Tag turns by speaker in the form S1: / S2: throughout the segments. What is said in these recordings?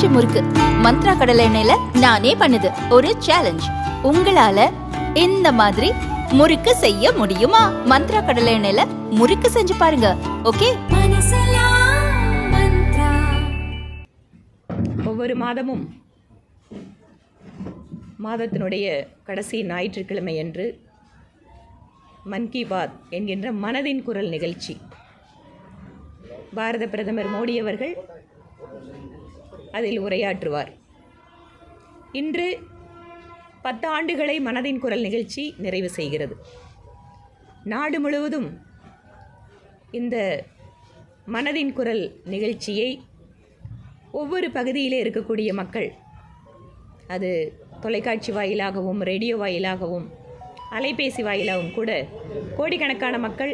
S1: பஞ்சு முறுக்கு மந்த்ரா கடலை எண்ணெயில நானே பண்ணுது. ஒரு சேலஞ்ச், உங்களால இந்த மாதிரி முறுக்கு செய்ய முடியுமா? மந்த்ரா கடலை எண்ணெயில முறுக்கு செஞ்சு பாருங்க. ஓகே.
S2: ஒவ்வொரு மாதமும் மாதத்தினுடைய கடைசி ஞாயிற்றுக்கிழமை அன்று மன் கி பாத் என்கின்ற மனதின் குரல் நிகழ்ச்சி பாரத பிரதமர் மோடி அவர்கள் அதில் உரையாற்றுவார். இன்று 10 ஆண்டுகளை மனதின் குரல் நிகழ்ச்சி நிறைவு செய்கிறது. நாடு முழுவதும் இந்த மனதின் குரல் நிகழ்ச்சியை ஒவ்வொரு பகுதியிலே இருக்கக்கூடிய மக்கள், அது தொலைக்காட்சி வாயிலாகவும் ரேடியோ வாயிலாகவும் அலைபேசி வாயிலாகவும் கூட கோடிக்கணக்கான மக்கள்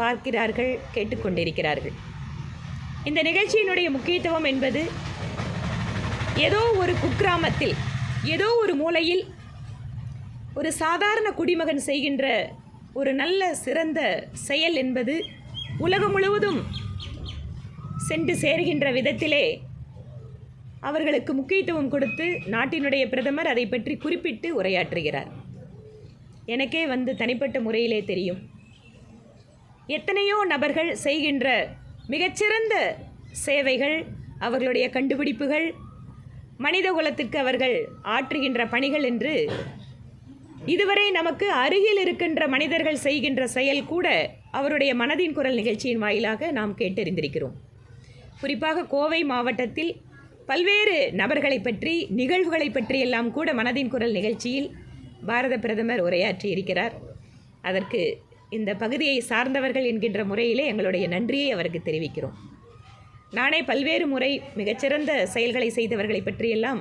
S2: பார்க்கிறார்கள், கேட்டுக்கொண்டிருக்கிறார்கள். இந்த நிகழ்ச்சியினுடைய முக்கியத்துவம் என்பது ஏதோ ஒரு குக்கிராமத்தில் ஏதோ ஒரு மூலையில் ஒரு சாதாரண குடிமகன் செய்கின்ற ஒரு நல்ல சிறந்த செயல் என்பது உலகம் முழுவதும் சென்று சேர்கின்ற விதத்திலே அவர்களுக்கு முக்கியத்துவம் கொடுத்து நாட்டினுடைய பிரதமர் அதை பற்றி குறிப்பிட்டு உரையாற்றுகிறார். எனக்கே தனிப்பட்ட முறையிலே தெரியும், எத்தனையோ நபர்கள் செய்கின்ற மிகச்சிறந்த சேவைகள், அவர்களுடைய கண்டுபிடிப்புகள், மனித குலத்திற்கு அவர்கள் ஆற்றுகின்ற பணிகள் என்று இதுவரை நமக்கு அருகில் இருக்கின்ற மனிதர்கள் செய்கின்ற செயல் கூட அவருடைய மனதின் குரல் நிகழ்ச்சியின் வாயிலாக நாம் கேட்டறிந்திருக்கிறோம். குறிப்பாக கோவை மாவட்டத்தில் பல்வேறு நபர்களை பற்றி, நிகழ்வுகளை பற்றியெல்லாம் கூட மனதின் குரல் நிகழ்ச்சியில் பாரத பிரதமர் உரையாற்றி இருக்கிறார். அதற்கு இந்த பகுதியை சார்ந்தவர்கள் என்கின்ற முறையிலே எங்களுடைய நன்றியை அவருக்கு தெரிவிக்கிறோம். நானே பல்வேறு முறை மிகச்சிறந்த செயல்களை செய்தவர்களை பற்றியெல்லாம்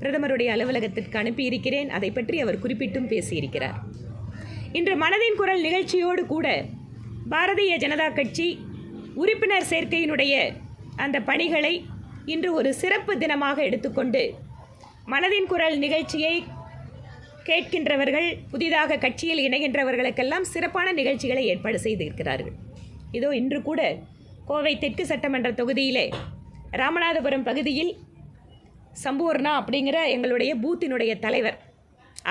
S2: பிரதமருடைய அலுவலகத்திற்கு அனுப்பியிருக்கிறேன். அதை பற்றி அவர் குறிப்பிட்டும் பேசியிருக்கிறார். இன்று மனதின் குரல் நிகழ்ச்சியோடு கூட பாரதிய ஜனதா கட்சி உறுப்பினர் சேர்க்கையினுடைய அந்த பணிகளை இன்று ஒரு சிறப்பு தினமாக எடுத்துக்கொண்டு மனதின் குரல் நிகழ்ச்சியை கேட்கின்றவர்கள், புதிதாக கட்சியில் இணைகின்றவர்களுக்கெல்லாம் சிறப்பான நிகழ்ச்சிகளை ஏற்பாடு செய்திருக்கிறார்கள். இதோ இன்று கூட கோவை தெற்கு சட்டமன்ற தொகுதியிலே ராமநாதபுரம் பகுதியில் சம்பூர்ணா அப்படிங்கிற எங்களுடைய பூத்தினுடைய தலைவர்,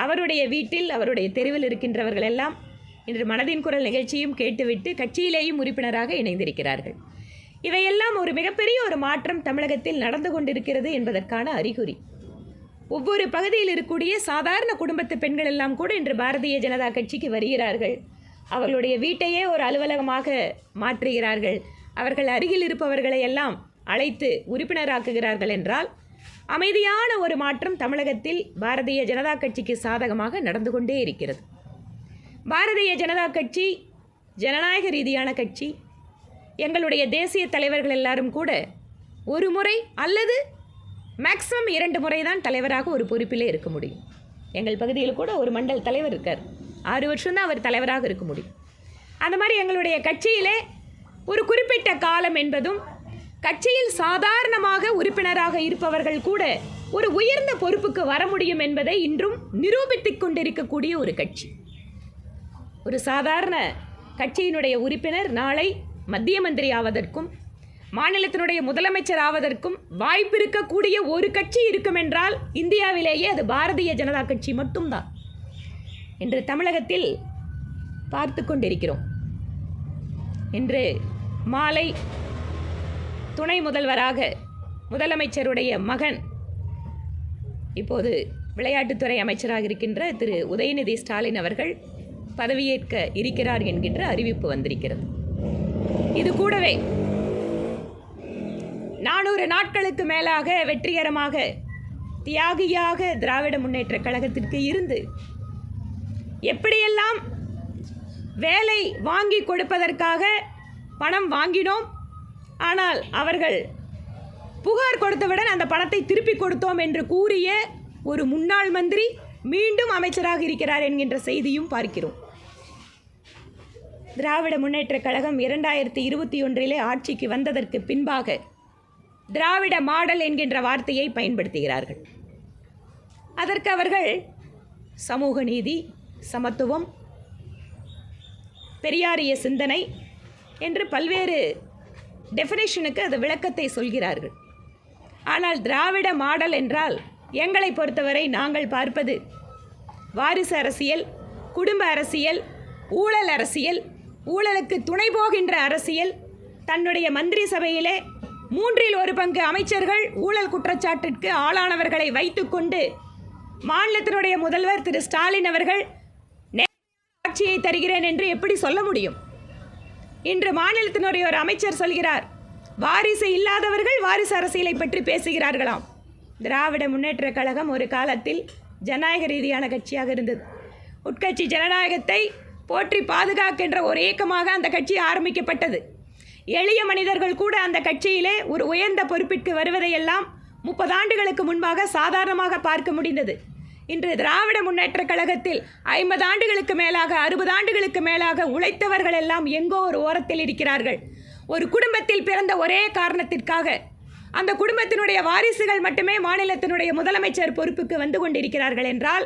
S2: அவருடைய வீட்டில், அவருடைய தெருவில் இருக்கின்றவர்கள் எல்லாம் இன்று மனதின் குரல் நிகழ்ச்சியும் கேட்டுவிட்டு கட்சியிலேயும் உறுப்பினராக இணைந்திருக்கிறார்கள். இவையெல்லாம் ஒரு மிகப்பெரிய ஒரு மாற்றம் தமிழகத்தில் நடந்து கொண்டிருக்கிறது என்பதற்கான அறிகுறி. ஒவ்வொரு பகுதியில் இருக்கக்கூடிய சாதாரண குடும்பத்து பெண்கள் எல்லாம் கூட இன்று பாரதிய ஜனதா கட்சிக்கு வருகிறார்கள். அவர்களுடைய வீட்டையே ஒரு அலுவலகமாக மாற்றுகிறார்கள். அவர்கள் அருகில் இருப்பவர்களை எல்லாம் அழைத்து உறுப்பினராக்குகிறார்கள் என்றால் அமைதியான ஒரு மாற்றம் தமிழகத்தில் பாரதிய ஜனதா கட்சிக்கு சாதகமாக நடந்து கொண்டே இருக்கிறது. பாரதிய ஜனதா கட்சி ஜனநாயக ரீதியான கட்சி. எங்களுடைய தேசிய தலைவர்கள் எல்லாரும் கூட ஒரு முறை அல்லது மேக்ஸிமம் 2 முறை தான் தலைவராக ஒரு பொறுப்பிலே இருக்க முடியும். எங்கள் பகுதியில் கூட ஒரு மண்டல் தலைவர் இருக்கார், 6 வருஷம்தான் அவர் தலைவராக இருக்க முடியும். அந்த மாதிரி எங்களுடைய கட்சியிலே ஒரு குறிப்பிட்ட காலம் என்பதும், கட்சியில் சாதாரணமாக உறுப்பினராக இருப்பவர்கள் கூட ஒரு உயர்ந்த பொறுப்புக்கு வர முடியும் என்பதை இன்றும் நிரூபித்துக் கொண்டிருக்கக்கூடிய ஒரு கட்சி. ஒரு சாதாரண கட்சியினுடைய உறுப்பினர் நாளை மத்திய மந்திரி ஆவதற்கும் மாநிலத்தினுடைய முதலமைச்சர் ஆவதற்கும் வாய்ப்பு இருக்கக்கூடிய ஒரு கட்சி இருக்கும் என்றால் இந்தியாவிலேயே அது பாரதிய ஜனதா கட்சி மட்டும்தான் என்று தமிழகத்தில் பார்த்து கொண்டிருக்கிறோம். இன்று மாலை துணை முதல்வராக முதலமைச்சருடைய மகன், இப்போது விளையாட்டுத்துறை அமைச்சராக இருக்கின்ற திரு உதயநிதி ஸ்டாலின் அவர்கள் பதவியேற்க இருக்கிறார் என்கின்ற அறிவிப்பு வந்திருக்கிறது. இது கூடவே 400 நாட்களுக்கு மேலாக வெற்றிகரமாக தியாகியாக திராவிட முன்னேற்ற கழகத்திற்கு இருந்து எப்படியெல்லாம் வேலை வாங்கி கொடுப்பதற்காக பணம் வாங்கினோம், ஆனால் அவர்கள் புகார் கொடுத்தவுடன் அந்த பணத்தை திருப்பி கொடுத்தோம் என்று கூறிய ஒரு முன்னாள் மந்திரி மீண்டும் அமைச்சராக இருக்கிறார் என்கின்ற செய்தியும் பார்க்கிறோம். திராவிட முன்னேற்ற கழகம் 2021 ஆட்சிக்கு வந்ததற்கு பின்பாக திராவிட மாடல் என்கின்ற வார்த்தையை பயன்படுத்துகிறார்கள். அதற்கு அவர்கள் சமூக நீதி, சமத்துவம், பெரியாரிய சிந்தனை என்று பல்வேறு டெஃபினேஷனுக்கு அது விளக்கத்தை சொல்கிறார்கள். ஆனால் திராவிட மாடல் என்றால் எங்களை பொறுத்தவரை நாங்கள் பார்ப்பது வாரிசு அரசியல், குடும்ப அரசியல், ஊழல் அரசியல், ஊழலுக்கு துணை போகின்ற அரசியல். தன்னுடைய மந்திரி சபையிலே 1/3 அமைச்சர்கள் ஊழல் குற்றச்சாட்டிற்கு ஆளானவர்களை வைத்துக்கொண்டு மாநிலத்தினுடைய முதல்வர் திரு ஸ்டாலின் அவர்கள் ஆட்சியை தருகிறேன் என்று எப்படி சொல்ல முடியும்? இன்று மாநிலத்தினுடைய ஒரு அமைச்சர் சொல்கிறார், வாரிசு இல்லாதவர்கள் வாரிசு அரசியலை பற்றி பேசுகிறார்களாம். திராவிட முன்னேற்றக் கழகம் ஒரு காலத்தில் ஜனநாயக ரீதியான கட்சியாக இருந்தது. உட்கட்சி ஜனநாயகத்தை போற்றி பாதுகாக்கின்ற ஒரு இயக்கமாக அந்த கட்சி ஆரம்பிக்கப்பட்டது. எளிய மனிதர்கள் கூட அந்த கட்சியிலே ஒரு உயர்ந்த பொறுப்பிற்கு வருவதையெல்லாம் 30 ஆண்டுகளுக்கு முன்பாக சாதாரணமாக பார்க்க முடிந்தது. இன்று திராவிட முன்னேற்றக் கழகத்தில் 50 ஆண்டுகளுக்கு மேலாக 60 ஆண்டுகளுக்கு மேலாக உழைத்தவர்கள் எல்லாம் எங்கோ ஒரு ஓரத்தில் இருக்கிறார்கள். ஒரு குடும்பத்தில் பிறந்த ஒரே காரணத்திற்காக அந்த குடும்பத்தினுடைய வாரிசுகள் மட்டுமே மாநிலத்தினுடைய முதலமைச்சர் பொறுப்புக்கு வந்து கொண்டிருக்கிறார்கள் என்றால்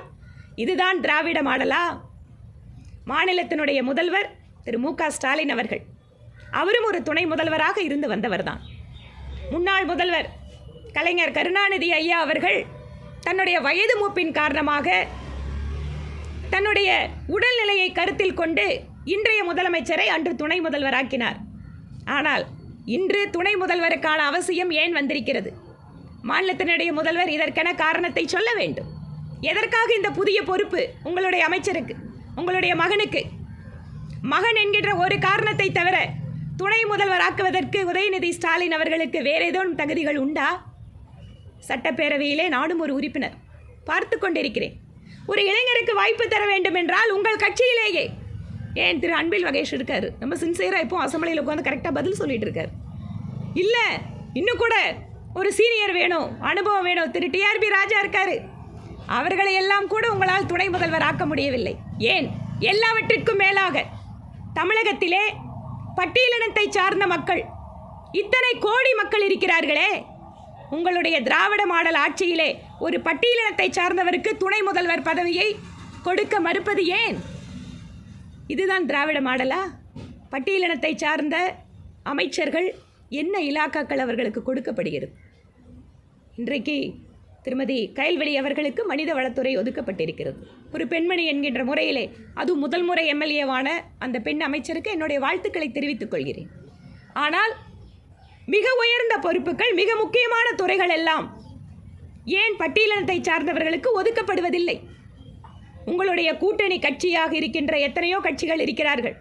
S2: இதுதான் திராவிட மாடலா? மாநிலத்தினுடைய முதல்வர் திரு மு.க. ஸ்டாலின் அவர்கள், அவரும் ஒரு துணை முதல்வராக இருந்து வந்தவர்தான். முன்னாள் முதல்வர் கலைஞர் கருணாநிதி ஐயா அவர்கள் தன்னுடைய வயது மூப்பின் காரணமாக தன்னுடைய உடல்நிலையை கருத்தில் கொண்டு இன்றைய முதலமைச்சரை அன்று துணை முதல்வராக்கினார். ஆனால் இன்று துணை முதல்வருக்கான அவசியம் ஏன் வந்திருக்கிறது? மாநிலத்தினுடைய முதல்வர் இதற்கென காரணத்தை சொல்ல வேண்டும். எதற்காக இந்த புதிய பொறுப்பு உங்களுடைய அமைச்சருக்கு, உங்களுடைய மகனுக்கு? மகன் என்கின்ற ஒரு காரணத்தை தவிர துணை முதல்வராக்குவதற்கு உதயநிதி ஸ்டாலின் அவர்களுக்கு வேறு ஏதேனும் தகுதிகள் உண்டா? சட்டப்பேரவையிலே நானும் ஒரு உறுப்பினர், பார்த்து கொண்டிருக்கிறேன். ஒரு இளைஞருக்கு வாய்ப்பு தர வேண்டும் என்றால் உங்கள் கட்சியிலேயே, ஏன் திரு அன்பில் மகேஷ் இருக்காரு, நம்ம சின்சியராக இப்போ அசம்பிளியில் உட்காந்து கரெக்டாக பதில் சொல்லிட்டு இருக்காரு. இல்லை, இன்னும் கூட ஒரு சீனியர் வேணும், அனுபவம் வேணும். திரு டிஆர்பி ராஜா இருக்காரு, அவர்களை எல்லாம் கூட உங்களால் துணை முதல்வர் ஆக்க முடியவில்லை. ஏன்? எல்லாவற்றிற்கும் மேலாக தமிழகத்திலே பட்டியலினத்தை சார்ந்த மக்கள், இத்தனை கோடி மக்கள் இருக்கிறார்களே, உங்களுடைய திராவிட மாடல் ஆட்சியிலே ஒரு பட்டியலினத்தை சார்ந்தவருக்கு துணை முதல்வர் பதவியை கொடுக்க மறுப்பது ஏன்? இதுதான் திராவிட மாடலா? பட்டியலினத்தை சார்ந்த அமைச்சர்கள் என்ன இலாக்காக்கள் அவர்களுக்கு கொடுக்கப்படுகிறது? இன்றைக்கு திருமதி கயல்வெளி அவர்களுக்கு மனித வளத்துறை ஒதுக்கப்பட்டிருக்கிறது. ஒரு பெண்மணி என்கின்ற முறையிலே, அதுவும் முதல் முறை எம்எல்ஏவான அந்த பெண் அமைச்சருக்கு என்னுடைய வாழ்த்துக்களை தெரிவித்துக் கொள்கிறேன். ஆனால் மிக உயர்ந்த பொறுப்புகள், மிக முக்கியமான துறைகள் எல்லாம் ஏன் பட்டியலினத்தை சார்ந்தவர்களுக்கு ஒதுக்கப்படுவதில்லை? உங்களுடைய கூட்டணி கட்சியாக இருக்கின்ற எத்தனையோ கட்சிகள் இருக்கிறார்கள்.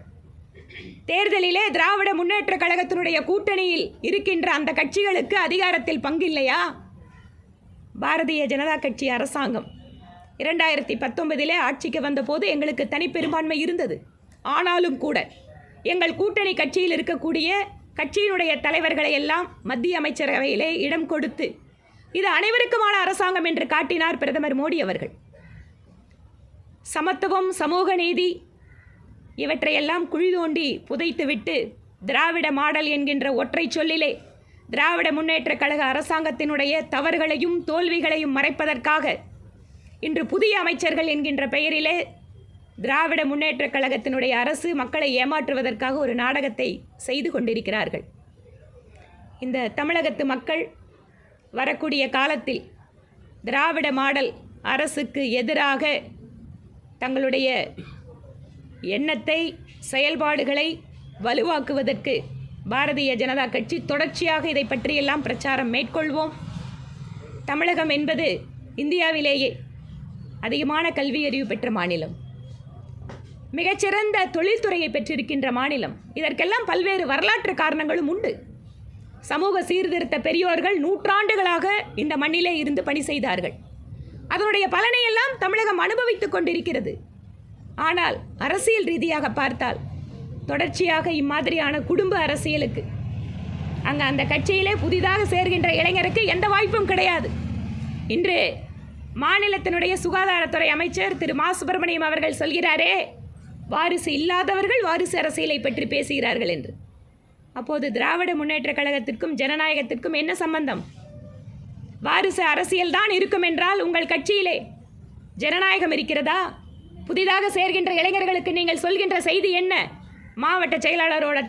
S2: தேர்தலிலே திராவிட முன்னேற்றக் கழகத்தினுடைய கூட்டணியில் இருக்கின்ற அந்த கட்சிகளுக்கு அதிகாரத்தில் பங்கில்லையா? பாரதிய ஜனதா கட்சி அரசாங்கம் 2019 ஆட்சிக்கு வந்தபோது எங்களுக்கு தனிப்பெரும்பான்மை இருந்தது. ஆனாலும் கூட எங்கள் கூட்டணி கட்சியில் இருக்கக்கூடிய கட்சியினுடைய தலைவர்களை எல்லாம் மத்திய அமைச்சரவையிலே இடம் கொடுத்து இது அனைவருக்குமான அரசாங்கம் என்று காட்டினார் பிரதமர் மோடி அவர்கள். சமத்துவம், சமூக நீதி இவற்றையெல்லாம் குழி தோண்டி புதைத்துவிட்டு திராவிட மாடல் என்கின்ற ஒற்றை சொல்லிலே திராவிட முன்னேற்றக் கழக அரசாங்கத்தினுடைய தவறுகளையும் தோல்விகளையும் மறைப்பதற்காக இன்று புதிய அமைச்சர்கள் என்கின்ற பெயரிலே திராவிட முன்னேற்றக் கழகத்தினுடைய அரசு மக்களை ஏமாற்றுவதற்காக ஒரு நாடகத்தை செய்து கொண்டிருக்கிறார்கள். இந்த தமிழகத்து மக்கள் வரக்கூடிய காலத்தில் திராவிட மாடல் அரசுக்கு எதிராக தங்களுடைய எண்ணத்தை, செயல்பாடுகளை வலுவாக்குவதற்கு பாரதிய ஜனதா கட்சி தொடர்ச்சியாக இதை பற்றியெல்லாம் பிரச்சாரம் மேற்கொள்வோம். தமிழகம் என்பது இந்தியாவிலேயே அதிகமான கல்வி அறிவு பெற்ற மாநிலம், மிகச்சிறந்த தொழில்துறையை பெற்றிருக்கின்ற மாநிலம். இதற்கெல்லாம் பல்வேறு வரலாற்று காரணங்களும் உண்டு. சமூக சீர்திருத்த பெரியோர்கள் நூற்றாண்டுகளாக இந்த மண்ணிலே இருந்து பணி செய்தார்கள். அதனுடைய பலனையெல்லாம் தமிழகம் அனுபவித்துக் கொண்டிருக்கிறது. ஆனால் அரசியல் ரீதியாக பார்த்தால் தொடர்ச்சியாக இம்மாதிரியான குடும்ப அரசியலுக்கு அங்கே அந்த கட்சியிலே புதிதாக சேர்கின்ற இளைஞருக்கு எந்த வாய்ப்பும் கிடையாது. இன்று மாநிலத்தினுடைய சுகாதாரத்துறை அமைச்சர் திரு மா சுப்பிரமணியம் அவர்கள் சொல்கிறாரே, வாரிசு இல்லாதவர்கள் வாரிசு அரசியலை பற்றி பேசுகிறார்கள் என்று. அப்போது திராவிட முன்னேற்றக் கழகத்திற்கும் ஜனநாயகத்திற்கும் என்ன சம்பந்தம்? வாரிசு அரசியல் தான் இருக்கும் என்றால் உங்கள் கட்சியிலே ஜனநாயகம் இருக்கிறதா? புதிதாக சேர்கின்ற இளைஞர்களுக்கு நீங்கள் சொல்கின்ற செய்தி என்ன? மாவட்ட செயலாளரோட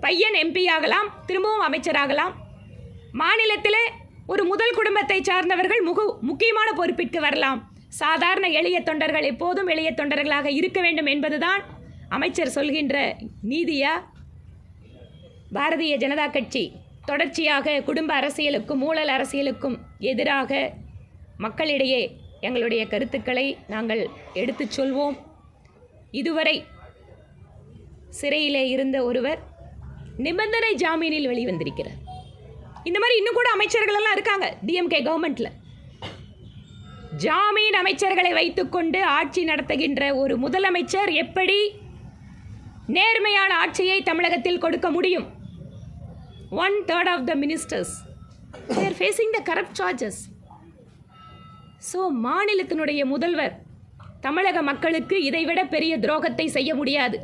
S2: பையன் எம்பி ஆகலாம், திரும்பவும் அமைச்சராகலாம். மாநிலத்திலே ஒரு முதல் குடும்பத்தை சார்ந்தவர்கள் முக்கியமான பொறுப்பிற்கு வரலாம். சாதாரண எளிய தொண்டர்கள் எப்போதும் எளிய தொண்டர்களாக இருக்க வேண்டும் என்பதுதான் அமைச்சர் சொல்கின்ற நீதியா? பாரதிய ஜனதா கட்சி தொடர்ச்சியாக குடும்ப அரசியலுக்கும் ஊழல் அரசியலுக்கும் எதிராக மக்களிடையே எங்களுடைய கருத்துக்களை நாங்கள் எடுத்துச் சொல்வோம். இதுவரை சிறையிலே இருந்த ஒருவர் நிபந்தனை ஜாமீனில் வெளிவந்திருக்கிறார். இந்த மாதிரி இன்னும் கூட அமைச்சர்கள் எல்லாம் இருக்காங்க டிஎம்கே கவர்மெண்ட்ல. ஜாமீன் அமைச்சர்களை வைத்துக்கொண்டு ஆட்சி நடத்துகின்ற ஒரு முதலமைச்சர் எப்படி நேர்மையான ஆட்சியை தமிழகத்தில் கொடுக்க முடியும்? 1/3 of the ministers they are facing the corrupt charges. So மாநிலத்தினுடைய முதல்வர் தமிழக மக்களுக்கு இதைவிட பெரிய துரோகத்தை செய்ய முடியாது.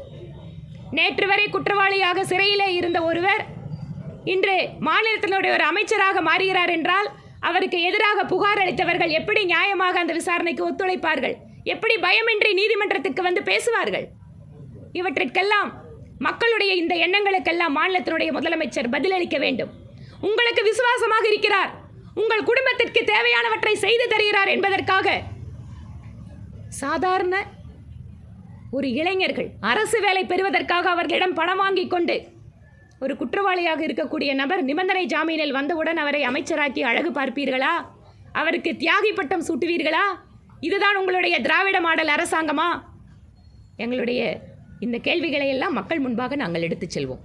S2: நேற்று வரை குற்றவாளியாக சிறையிலே இருந்த ஒருவர் இன்று மாநிலத்தினுடைய ஒரு அமைச்சராக மாறுகிறார் என்றால் அவருக்கு எதிராக புகார் அளித்தவர்கள் எப்படி நியாயமாக அந்த விசாரணைக்கு ஒத்துழைப்பார்கள்? எப்படி பயமின்றி நீதிமன்றத்துக்கு வந்து பேசுவார்கள்? இவற்றிற்கெல்லாம் மக்களுடைய இந்த எண்ணங்களுக்கெல்லாம் மாநிலத்தினுடைய முதலமைச்சர் பதிலளிக்க வேண்டும். உங்களுக்கு விசுவாசமாக இருக்கிறார், உங்கள் குடும்பத்திற்கு தேவையானவற்றை செய்து தருகிறார் என்பதற்காக சாதாரண ஒரு இளைஞர்கள் அரசு வேலை பெறுவதற்காக அவர்களிடம் பணம் வாங்கி கொண்டு ஒரு குற்றவாளியாக இருக்கக்கூடிய நபர் நிபந்தனை ஜாமீனில் வந்தவுடன் அவரை அமைச்சராக்கி அழகு பார்ப்பீர்களா? அவருக்கு தியாகி பட்டம் சூட்டுவீர்களா? இதுதான் உங்களுடைய திராவிட மாடல் அரசாங்கமா? எங்களுடைய இந்த கேள்விகளை எல்லாம் மக்கள் முன்பாக நாங்கள் எடுத்துச் செல்வோம்.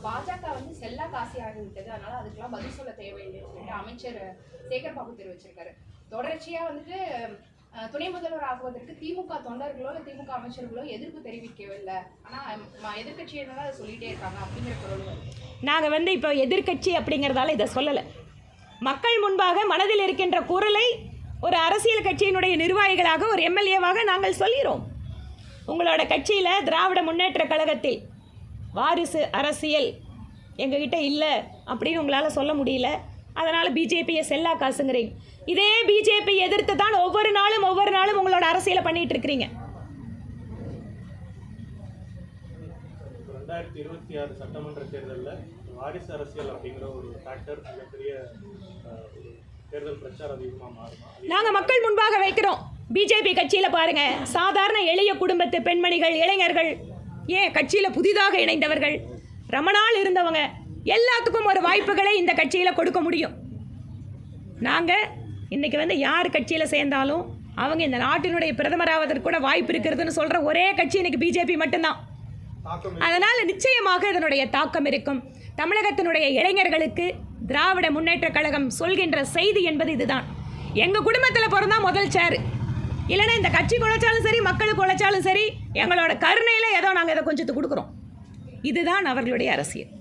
S3: பாஜக வந்து செல்லா காசி ஆகிவிட்டது, அதனால அதுக்கெல்லாம் பதில் சொல்ல தேவையில்லை சொல்லிட்டு அமைச்சர் சேகர் பாபு தெரிவிச்சிருக்காரு. தொடர்ச்சியா வந்துட்டு துணை முதல்வர் ஆகுவதற்கு திமுக தொண்டர்களோ இல்லை திமுக அமைச்சர்களோ எதிர்ப்பு தெரிவிக்கவில்லை, ஆனால் எதிர்கட்சியினர் அதை சொல்லிட்டே இருக்காங்க அப்படிங்கிற பொருள்.
S2: நாங்கள் இப்போ எதிர்கட்சி அப்படிங்கிறதால இதை சொல்லலை. மக்கள் முன்பாக மனதில் இருக்கின்ற குரலை ஒரு அரசியல் கட்சியினுடைய நிர்வாகிகளாக ஒரு எம்எல்ஏவாக நாங்கள் சொல்கிறோம். உங்களோட கட்சியில் திராவிட முன்னேற்ற கழகத்தில் வாரிசு அரசியல் எங்ககிட்ட இல்லை அப்படின்னு உங்களால் சொல்ல முடியல. அதனால் பிஜேபியை செல்லா காசுங்கிறீங்க. இதே பிஜேபி எதிர்த்து தான் ஒவ்வொரு நாளும் உங்களோட அரசியலை பண்ணிட்டு இருக்கிறீங்க.
S4: 2026 சட்டமன்ற தேர்தலில் வாரிசு அரசியல் அப்படிங்கிற ஒரு ஃபேக்டர் மிகப்பெரிய தேர்தல் பிரச்சாரம் அதிகமாக மாறுமா? நாங்கள்
S2: மக்கள் முன்பாக வைக்கிறோம். பிஜேபி கட்சியில் பாருங்க, சாதாரண எளிய குடும்பத்து பெண்மணிகள், இளைஞர்கள், ஏன் கட்சியில் புதிதாக இணைந்தவர்கள், ரொம்ப நாள் இருந்தவங்க எல்லாத்துக்கும் ஒரு வாய்ப்புகளை இந்த கட்சியில் கொடுக்க முடியும். நாங்கள் இன்றைக்கி யார் கட்சியில் சேர்ந்தாலும் அவங்க இந்த நாட்டினுடைய பிரதமராவதற்கு கூட வாய்ப்பு இருக்கிறதுன்னு சொல்கிற ஒரே கட்சி இன்றைக்கி பிஜேபி மட்டும்தான். அதனால் நிச்சயமாக இதனுடைய தாக்கம் இருக்கும். தமிழகத்தினுடைய இளைஞர்களுக்கு திராவிட முன்னேற்ற கழகம் சொல்கின்ற செய்தி என்பது இதுதான். எங்கள் குடும்பத்தில் பிறந்தா முதல் சேரு, இல்லைன்னா இந்த கட்சி குழைச்சாலும் சரி, மக்களுக்கு உழைச்சாலும் சரி, எங்களோட கருணையில் ஏதோ நாங்கள் இதை கொஞ்சத்து கொடுக்குறோம். இதுதான் அவர்களுடைய அரசியல்.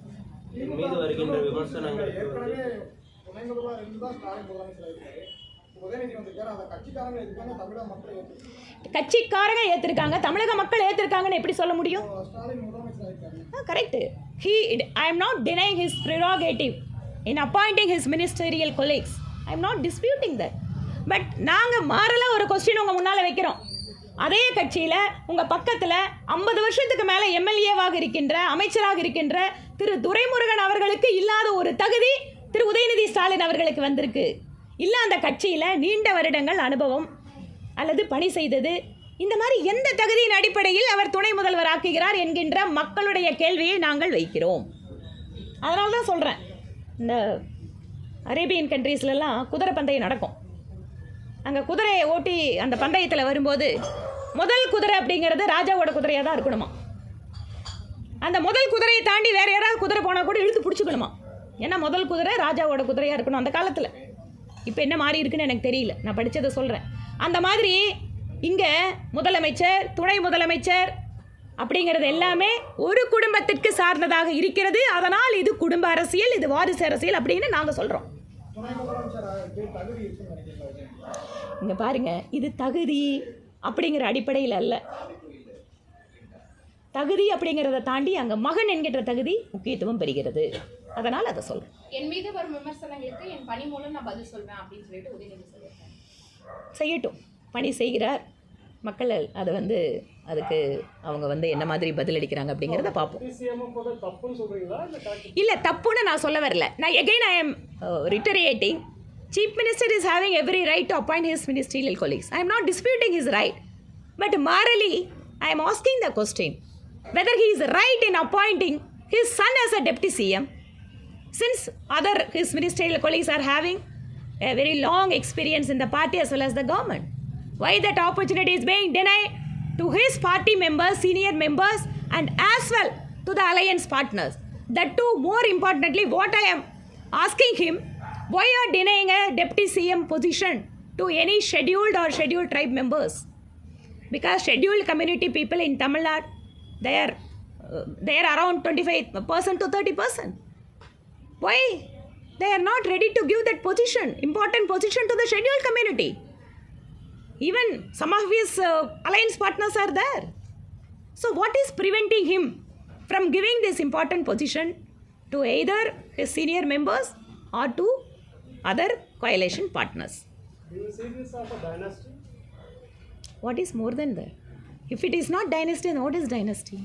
S2: கட்சிக்காரங்க ஏற்றிருக்காங்க, தமிழக மக்கள் ஏற்றிருக்காங்கன்னு எப்படி சொல்ல முடியும்? Correct. I am not denying his prerogative in appointing his ministerial colleagues. I am not disputing that. But நாங்கள் மாறலாம் ஒரு கொஸ்டின் உங்கள் முன்னால் வைக்கிறோம். அதே கட்சியில் உங்கள் பக்கத்தில் 50 வருஷத்துக்கு மேலே எம்எல்ஏவாக இருக்கின்ற, அமைச்சராக இருக்கின்ற திரு துரைமுருகன் அவர்களுக்கு இல்லாத ஒரு தகுதி திரு உதயநிதி ஸ்டாலின் அவர்களுக்கு வந்திருக்கு. இல்லை அந்த கட்சியில் நீண்ட வருடங்கள் அனுபவம் அல்லது பணி செய்தது, இந்த மாதிரி எந்த தகுதியின் அடிப்படையில் அவர் துணை முதல்வர் ஆக்குகிறார் என்கின்ற மக்களுடைய கேள்வியை நாங்கள் வைக்கிறோம். அதனால தான் சொல்கிறேன், இந்த அரேபியன் கண்ட்ரீஸ்லலாம் குதிரை பந்தயம் நடக்கும். அங்கே குதிரையை ஓட்டி அந்த பந்தயத்தில் வரும்போது முதல் குதிரை அப்படிங்கிறது ராஜாவோட குதிரையாக தான் இருக்கணுமா. அந்த முதல் குதிரையை தாண்டி வேறு யாராவது குதிரை போனால் கூட இழுத்து பிடிச்சிக்கணுமா. ஏன்னா முதல் குதிரை ராஜாவோட குதிரையாக இருக்கணும் அந்த காலத்தில். இப்போ என்ன மாறி இருக்குன்னு எனக்கு தெரியல, நான் படித்ததை சொல்கிறேன். அந்த மாதிரி இங்கே முதலமைச்சர், துணை முதலமைச்சர் அப்படிங்கிறது எல்லாமே ஒரு குடும்பத்திற்கு சார்ந்ததாக இருக்கிறது. அதனால் இது குடும்ப அரசியல், இது வாரிசு அரசியல் அப்படின்னு நாங்கள் சொல்கிறோம். இங்கே பாருங்க, இது தகுதி அப்படிங்கிற அடிப்படையில் அல்ல. தகுதி அப்படிங்கிறத தாண்டி அங்கே மகன் என்கின்ற தகுதி முக்கியத்துவம் பெறுகிறது. அதனால் அதை சொல்கிறேன்.
S3: என் மீது வரும் விமர்சனங்களுக்கு என் பணி மூலம் நான் பதில் சொல்வேன் அப்படின்னு சொல்லிட்டு உதயநிதி சொல்லியிருக்கேன்.
S2: செய்யட்டும், பணி செய்கிறார், மக்கள் அதை வந்து அதுக்கு அவங்க வந்து என்ன மாதிரி பதிலளிக்கிறாங்க அப்படிங்கிறத பார்ப்போம். இல்லை, தப்புன்னு நான் சொல்ல வரல. நான் again I am reiterating, Chief Minister is having every right to appoint his ministerial colleagues. I am not disputing his right. But morally, I am asking the question whether he is right in appointing his son as a deputy CM, since his ministerial colleagues are having a very long experience in the party as well as the government. Why that opportunity is being denied to his party members, senior members, and as well to the alliance partners? That too, more importantly, what I am asking him, why you are denying a deputy CM position to any scheduled or scheduled tribe members? Because scheduled community people in Tamil Nadu, they are around 25% to 30%. Why they are not ready to give that position, important position, to the scheduled community? Even some of his alliance partners are there. So what is preventing him from giving this important position to either his senior members or to other coalition partners?
S4: Do you see this as a dynasty?
S2: What is more than that? If it is not dynasty, then what is dynasty?